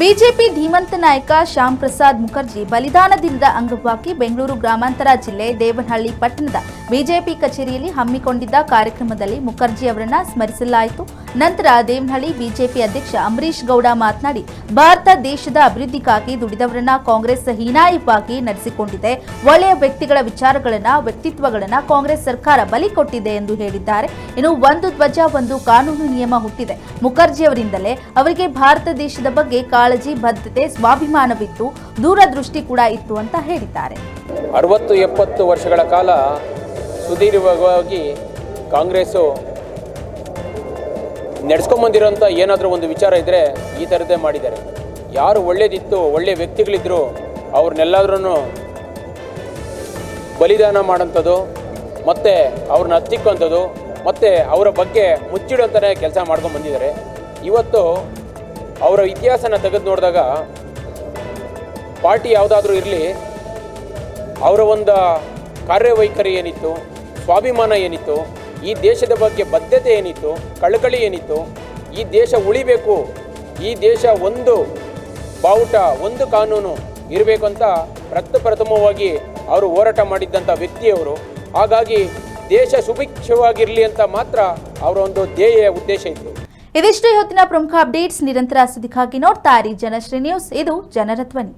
BJP ಧೀಮಂತ ನಾಯಕ ಶ್ಯಾಮ್ ಪ್ರಸಾದ್ ಮುಖರ್ಜಿ ಬಲಿದಾನ ದಿನದ ಅಂಗವಾಗಿ ಬೆಂಗಳೂರು ಗ್ರಾಮಾಂತರ ಜಿಲ್ಲೆ ದೇವನಹಳ್ಳಿ ಪಟ್ಟಣದ ಬಿಜೆಪಿ ಕಚೇರಿಯಲ್ಲಿ ಹಮ್ಮಿಕೊಂಡಿದ್ದ ಕಾರ್ಯಕ್ರಮದಲ್ಲಿ ಮುಖರ್ಜಿ ಅವರನ್ನು ಸ್ಮರಿಸಲಾಯಿತು. ನಂತರ ದೇವನಹಳ್ಳಿ ಬಿಜೆಪಿ ಅಧ್ಯಕ್ಷ ಅಂಬರೀಶ್ ಗೌಡ ಮಾತನಾಡಿ, ಭಾರತ ದೇಶದ ಅಭಿವೃದ್ಧಿಗಾಗಿ ದುಡಿದವರನ್ನ ಕಾಂಗ್ರೆಸ್ ಹೀನಾಯವಾಗಿ ನಡೆಸಿಕೊಂಡಿದೆ. ಒಳ್ಳೆಯ ವ್ಯಕ್ತಿಗಳ ವಿಚಾರಗಳನ್ನ ವ್ಯಕ್ತಿತ್ವಗಳನ್ನ ಕಾಂಗ್ರೆಸ್ ಸರ್ಕಾರ ಬಲಿ ಕೊಟ್ಟಿದೆ ಎಂದು ಹೇಳಿದ್ದಾರೆ. ಇನ್ನು ಒಂದು ಧ್ವಜ ಒಂದು ಕಾನೂನು ನಿಯಮ ಹುಟ್ಟಿದೆ. ಮುಖರ್ಜಿ ಅವರಿಂದಲೇ ಅವರಿಗೆ ಭಾರತ ದೇಶದ ಬಗ್ಗೆ ಕಾಳಜಿ, ಬದ್ಧತೆ, ಸ್ವಾಭಿಮಾನವಿತ್ತು, ದೂರದೃಷ್ಟಿ ಕೂಡ ಇತ್ತು ಅಂತ ಹೇಳಿದ್ದಾರೆ. 60-70 ವರ್ಷಗಳ ಕಾಲ ಸುದೀರ್ಘವಾಗಿ ಕಾಂಗ್ರೆಸ್ಸು ನಡೆಸ್ಕೊಂಬಂದಿರೋಂಥ ಏನಾದರೂ ಒಂದು ವಿಚಾರ ಇದ್ದರೆ ಈ ಥರದ್ದೇ ಮಾಡಿದ್ದಾರೆ. ಯಾರು ಒಳ್ಳೇದಿತ್ತು, ಒಳ್ಳೆ ವ್ಯಕ್ತಿಗಳಿದ್ದರು, ಅವ್ರನ್ನೆಲ್ಲರೂ ಬಲಿದಾನ ಮಾಡೋಂಥದ್ದು, ಮತ್ತು ಅವ್ರನ್ನ ಹತ್ತಿಕ್ಕುವಂಥದ್ದು, ಮತ್ತು ಅವರ ಬಗ್ಗೆ ಮುಚ್ಚಿಡುವಂಥನೇ ಕೆಲಸ ಮಾಡ್ಕೊಂಡು ಬಂದಿದ್ದಾರೆ. ಇವತ್ತು ಅವರ ಇತಿಹಾಸನ ತೆಗೆದು ನೋಡಿದಾಗ ಪಾರ್ಟಿ ಯಾವುದಾದ್ರೂ ಇರಲಿ, ಅವರ ಒಂದು ಕಾರ್ಯವೈಖರಿ ಏನಿತ್ತು, ಸ್ವಾಭಿಮಾನ ಏನಿತ್ತು, ಈ ದೇಶದ ಬಗ್ಗೆ ಬದ್ಧತೆ ಏನಿತ್ತು, ಕಳಕಳಿ ಏನಿತ್ತು, ಈ ದೇಶ ಉಳಿಬೇಕು, ಈ ದೇಶ ಒಂದು ಬಾವುಟ, ಒಂದು ಕಾನೂನು ಇರಬೇಕು ಅಂತ ಪ್ರಥಮವಾಗಿ ಅವರು ಹೋರಾಟ ಮಾಡಿದ್ದಂಥ ವ್ಯಕ್ತಿಯವರು. ಹಾಗಾಗಿ ದೇಶ ಸುಭಿಕ್ಷವಾಗಿರಲಿ ಅಂತ ಮಾತ್ರ ಅವರ ಒಂದು ಧ್ಯೇಯ ಉದ್ದೇಶ ಇತ್ತು. ಇದಿಷ್ಟು ಇವತ್ತಿನ ಪ್ರಮುಖ ಅಪ್ಡೇಟ್ಸ್. ನಿರಂತರ ಸುದ್ದಿಗಾಗಿ ನೋಡ್ತಾ ಇರಿ ಜನಶ್ರೀ ನ್ಯೂಸ್. ಇದು ಜನರ ಧ್ವನಿ.